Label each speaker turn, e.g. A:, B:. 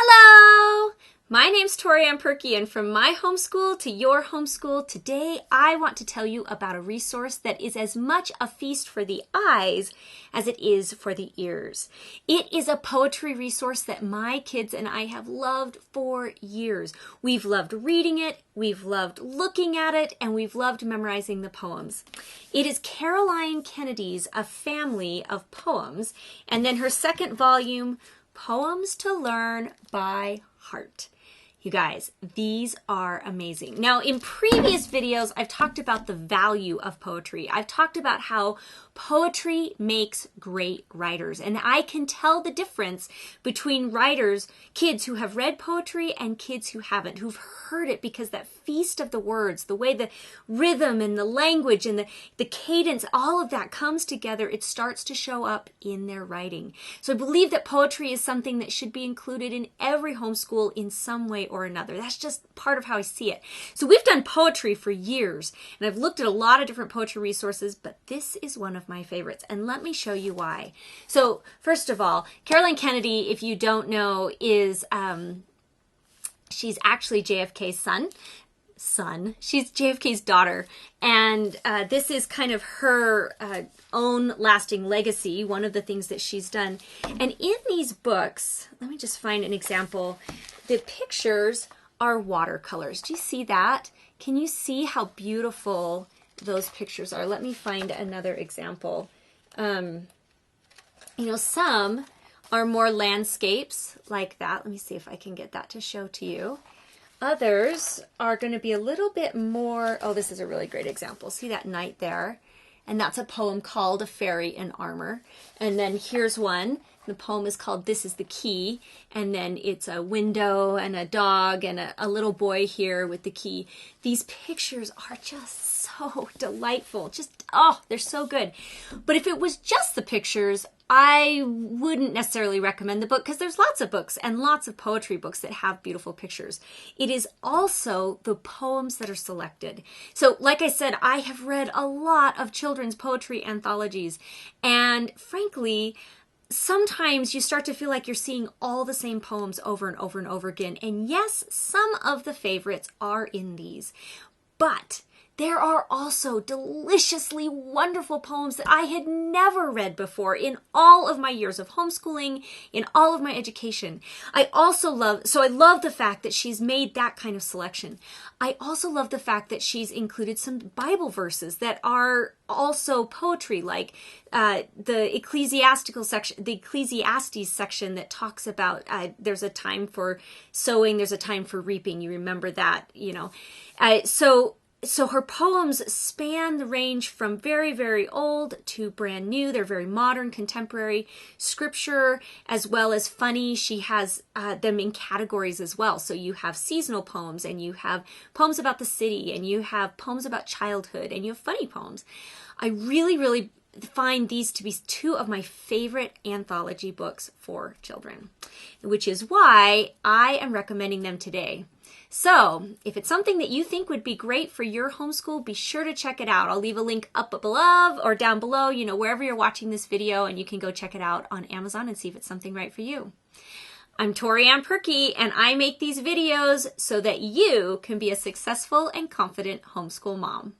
A: Hello! My name's Tori Ann Perky, and from my homeschool to your homeschool, today I want to tell you about a resource that is as much a feast for the eyes as it is for the ears. It is a poetry resource that my kids and I have loved for years. We've loved reading it, we've loved looking at it, and we've loved memorizing the poems. It is Carolyn Kennedy's A Family of Poems, and then her second volume, Poems to Learn by Heart. You guys, these are amazing. Now, in previous videos, I've talked about the value of poetry. I've talked about how poetry makes great writers. And I can tell the difference between writers, kids who have read poetry and kids who haven't, who've heard it, because that feast of the words, the way the rhythm and the language and the cadence, all of that comes together, it starts to show up in their writing. So I believe that poetry is something that should be included in every homeschool in some way or another. That's just part of how I see it. So we've done poetry for years, and I've looked at a lot of different poetry resources, but this is one of my favorites, and let me show you why. So first of all, Carolyn Kennedy, if you don't know, is she's actually JFK's she's JFK's daughter, and this is kind of her own lasting legacy, one of the things that she's done. And in these books, let me just find an example. The pictures are watercolors. Do you see that? Can you see how beautiful those pictures are? Let me find another example. Some are more landscapes like that. Let me see if I can get that to show to you. Others are going to be a little bit more, oh, this is a really great example. See that knight there? And that's a poem called A Fairy in Armor. And then here's one. The poem is called This is the Key. And then it's a window and a dog and a little boy here with the key. These pictures are just so delightful. They're so good. But if it was just the pictures, I wouldn't necessarily recommend the book, because there's lots of books and lots of poetry books that have beautiful pictures. It is also the poems that are selected. So like I said, I have read a lot of children's poetry anthologies, and frankly, sometimes you start to feel like you're seeing all the same poems over and over and over again. And yes, some of the favorites are in these, but there are also deliciously wonderful poems that I had never read before in all of my years of homeschooling, in all of my education. I love the fact that she's made that kind of selection. I also love the fact that she's included some Bible verses that are also poetry, like the Ecclesiastes section that talks about there's a time for sowing, there's a time for reaping. You remember that, So her poems span the range from very, very old to brand new. They're very modern, contemporary, scripture, as well as funny. She has them in categories as well. So you have seasonal poems, and you have poems about the city, and you have poems about childhood, and you have funny poems. I really, really find these to be two of my favorite anthology books for children, which is why I am recommending them today. So if it's something that you think would be great for your homeschool, be sure to check it out. I'll leave a link up above or down below, wherever you're watching this video, and you can go check it out on Amazon and see if it's something right for you. I'm Tori Ann Perky, and I make these videos so that you can be a successful and confident homeschool mom.